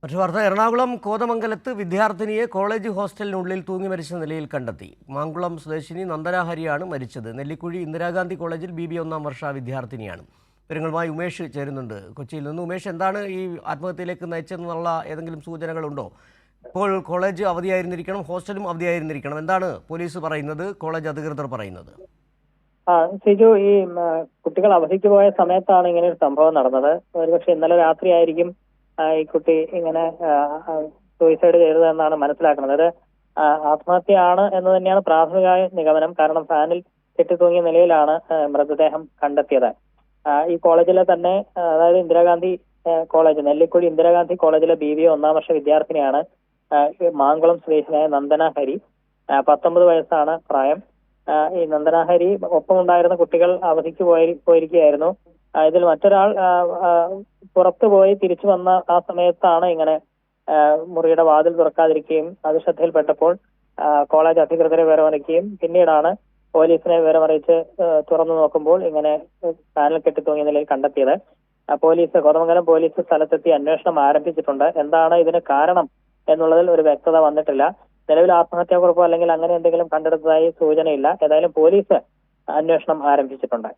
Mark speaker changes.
Speaker 1: മറ്റു വാർത്ത എറണാകുളം കോതമംഗലത്ത് വിദ്യാർത്ഥിനിയെ കോളേജ് ഹോസ്റ്റലിനുള്ളിൽ തൂങ്ങി മരിച്ച നിലയിൽ കണ്ടെത്തി. മാങ്കുളം സ്വദേശിനി നന്ദന ഹരിയാണ് മരിച്ചത്. നെല്ലിക്കുഴി ഇന്ദിരാഗാന്ധി കോളേജിൽ BBA 1-ാം വർഷ വിദ്യാർത്ഥിനിയാണ്. വിവരങ്ങളുമായി ഉമേഷ് ചേരുന്നുണ്ട് കൊച്ചിയിൽ നിന്ന്. ഉമേഷ്, എന്താണ് ഈ ആത്മഹത്യയിലേക്ക് നയിച്ചതെന്നുള്ള ഏതെങ്കിലും സൂചനകളുണ്ടോ? ഇപ്പോൾ കോളേജ് അവധിയായിരുന്നിരിക്കണം, ഹോസ്റ്റലും അവധിയായിരുന്നിരിക്കണം. എന്താണ് പോലീസ് പറയുന്നത്, കോളേജ് അധികൃതർ പറയുന്നത്?
Speaker 2: സിജു, ഈ കുട്ടികൾ അവധിക്ക് പോയ സമയത്താണ് ഇങ്ങനെ ഒരു സംഭവം നടന്നത്. ഒരുപക്ഷെ ഇന്നലെ രാത്രിയായിരിക്കും ഈ കുട്ടി ഇങ്ങനെ സൂയിസൈഡ് ചെയ്തതെന്നാണ് മനസ്സിലാക്കുന്നത്. അത് ആത്മഹത്യയാണ് എന്ന് തന്നെയാണ് പ്രാഥമിക നിഗമനം. കാരണം ഫാനിൽ കെട്ടിത്തൂങ്ങിയ നിലയിലാണ് മൃതദേഹം കണ്ടെത്തിയത്. ഈ കോളേജിലെ തന്നെ, അതായത് ഇന്ദിരാഗാന്ധി കോളേജ്, നെല്ലിക്കുഴി ഇന്ദിരാഗാന്ധി കോളേജിലെ BBA 1-ാം വർഷ വിദ്യാർത്ഥിനിയാണ് മാങ്കുളം സ്വദേശിനിയായ നന്ദന ഹരി. 19 വയസ്സാണ് പ്രായം. ഈ നന്ദന ഹരി ഒപ്പമുണ്ടായിരുന്ന കുട്ടികൾ അവധിക്ക് പോയിരിക്കുകയായിരുന്നു. ഇതിൽ മറ്റൊരാൾ പുറത്തു പോയി തിരിച്ചു വന്ന ആ സമയത്താണ് ഇങ്ങനെ മുറിയുടെ വാതിൽ തുറക്കാതിരിക്കുകയും അത് ശ്രദ്ധയിൽപ്പെട്ടപ്പോൾ കോളേജ് അധികൃതരെ വിവരമറിയിക്കുകയും പിന്നീടാണ് പോലീസിനെ വിവരമറിയിച്ച് തുറന്നു നോക്കുമ്പോൾ ഇങ്ങനെ പാനൽ കെട്ടിത്തൂങ്ങിയ നിലയിൽ കണ്ടെത്തിയത്. കോതമംഗലം പോലീസ് സ്ഥലത്തെത്തി അന്വേഷണം ആരംഭിച്ചിട്ടുണ്ട്. എന്താണ് ഇതിന് കാരണം എന്നുള്ളതിൽ ഒരു വ്യക്തത വന്നിട്ടില്ല. നിലവിൽ ആത്മഹത്യാക്കുറിപ്പോ അല്ലെങ്കിൽ അങ്ങനെ എന്തെങ്കിലും കണ്ടെടുത്തതായി സൂചനയില്ല. ഏതായാലും പോലീസ് അന്വേഷണം ആരംഭിച്ചിട്ടുണ്ട്.